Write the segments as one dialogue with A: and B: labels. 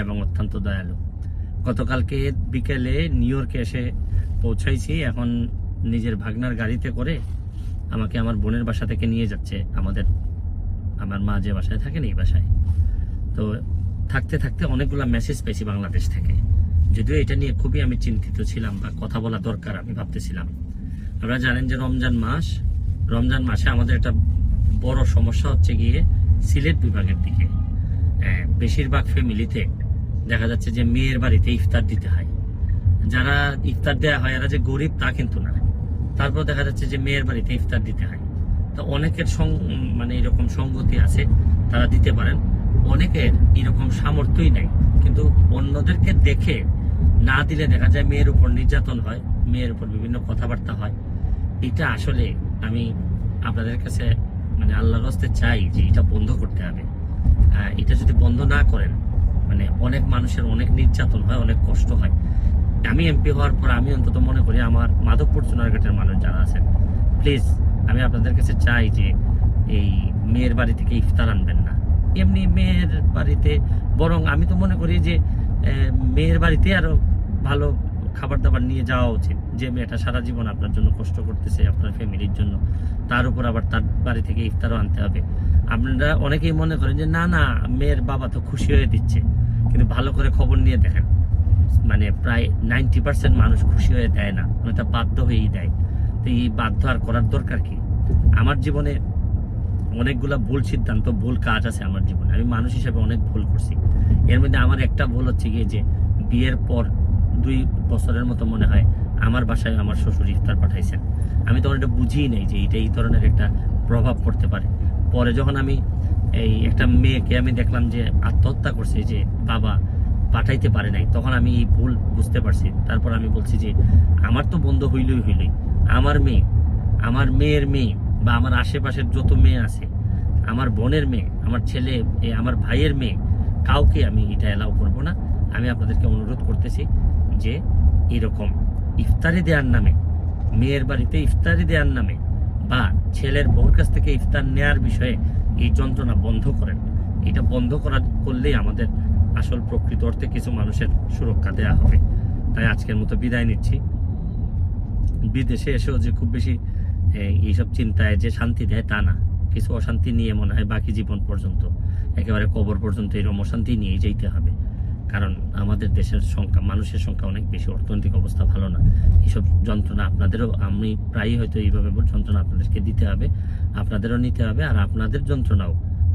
A: এবং অত্যন্ত দয়ালু। গতকালকে বিকেলে নিউ ইয়র্কে এসে পৌঁছাইছি। এখন নিজের ভাগনার গাড়িতে করে আমাকে আমার বোনের বাসা থেকে নিয়ে যাচ্ছে আমার মা যে বাসায় থাকেন এই বাসায়। তো থাকতে থাকতে অনেকগুলো মেসেজ পেয়েছি বাংলাদেশ থেকে, যদিও এটা নিয়ে খুবই আমি চিন্তিত ছিলাম বা কথা বলা দরকার আমি ভাবতেছিলাম। আপনারা জানেন যে রমজান মাসে আমাদের একটা বড় সমস্যা হচ্ছে গিয়ে সিলেট বিভাগের দিকে বেশিরভাগ ফ্যামিলিতে দেখা যাচ্ছে যে মেয়ের বাড়িতে ইফতার দিতে হয়। যারা ইফতার দেওয়া হয় এরা যে গরিব তা কিন্তু না, তারপর দেখা যাচ্ছে যে মেয়ের বাড়িতে ইফতার দিতে হয়। তো অনেকের মানে এরকম সঙ্গতি আছে, তারা দিতে পারেন। অনেকের এরকম সামর্থ্যই নেই, কিন্তু অন্যদেরকে দেখে না দিলে দেখা যায় মেয়ের উপর নির্যাতন হয়, মেয়ের উপর বিভিন্ন কথাবার্তা হয়। এটা আসলে আমি আপনাদের কাছে মানে আল্লাহর রাস্তে চাই যে এটা বন্ধ করতে হবে। এটা যদি বন্ধ না করেন মানে অনেক মানুষের অনেক নির্যাতন হয়, অনেক কষ্ট হয়। আমি এমপি হওয়ার পর আমি অন্তত মনে করি আমার মাধবপুর চুনারঘাটের মানুষ যারা আছেন, প্লিজ আমি আপনাদের কাছে চাই যে এই মেয়ের বাড়ি থেকে ইফতার আনবেন না। এমনি মেয়ের বাড়িতে বরং আমি তো মনে করি যে মেয়ের বাড়িতে আরো ভালো খাবার দাবার নিয়ে যাওয়া উচিত। যে মেয়েটা সারা জীবন আপনার জন্য কষ্ট করতেছে আপনার ফ্যামিলির জন্য, তার উপর আবার তার বাড়ি থেকে ইফতারও আনতে হবে। আপনারা অনেকেই মনে করেন যে না না মেয়ের বাবা তো খুশি হয়ে দিচ্ছে, কিন্তু ভালো করে খবর নিয়ে দেখেন মানে প্রায় 90% মানুষ খুশি হয়ে দেয় না, ওটা বাধ্য হয়েই দেয়। তো এই বাধ্য আর করার দরকার কি? আমার জীবনে অনেকগুলা ভুল সিদ্ধান্ত, ভুল কাজ আছে আমার জীবনে। আমি মানুষ হিসেবে অনেক ভুল করছি। এর মধ্যে আমার একটা ভুল হচ্ছে গিয়ে যে বিয়ের পর 2 বছরের মতো মনে হয় আমার বাসায় আমার শ্বশুর ইফতার পাঠাইছেন। আমি তখন এটা বুঝিই নাই যে এটা এই ধরনের একটা প্রভাব পড়তে পারে। পরে যখন আমি এই একটা মেয়েকে আমি দেখলাম যে আত্মহত্যা করছে, যে বাবা পাঠাইতে পারে নাই, তখন আমি এই ভুল বুঝতে পারছি। তারপর আমি বলছি যে আমার তো বন্ধ হইলই আমার মেয়ের মেয়ে বা আমার আশেপাশের যত মেয়ে আছে, আমার বোনের মেয়ে, আমার ছেলে, আমার ভাইয়ের মেয়ে, কাউকে আমি এটা এলাও করবো না। আমি আপনাদেরকে অনুরোধ করতেছি যে এরকম ইফতারি দেওয়ার নামে, মেয়ের বাড়িতে ইফতারি দেওয়ার নামে বা ছেলের বউর কাছ থেকে ইফতার নেওয়ার বিষয়ে এই যন্ত্রণা বন্ধ করেন। এটা বন্ধ করলেই আমাদের আসল প্রকৃত অর্থে কিছু মানুষের সুরক্ষা দেওয়া হবে। তাই আজকের মতো বিদায় নিচ্ছি। বিদেশে এসেও যে খুব বেশি এইসব চিন্তায় যে শান্তি দেয় তা না, কিছু অশান্তি নিয়ে মনে হয় বাকি জীবন পর্যন্ত, একেবারে কবর পর্যন্ত এরকম অশান্তি নিয়েই যেতে হবে। কারণ আমাদের দেশের সংখ্যা, মানুষের সংখ্যা অনেক বেশি, অর্থনৈতিক অবস্থা ভালো না। এইসব যন্ত্রণা আপনাদেরও, আমি প্রায়ই হয়তো এইভাবে যন্ত্রণা আপনাদেরকে দিতে হবে, আপনাদেরও নিতে হবে। আর আপনাদের যন্ত্রণাও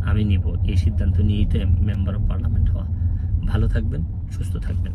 A: আমি নিব, এই সিদ্ধান্ত নিয়েই তো মেম্বার অফ পার্লামেন্ট হওয়া। ভালো থাকবেন, সুস্থ থাকবেন।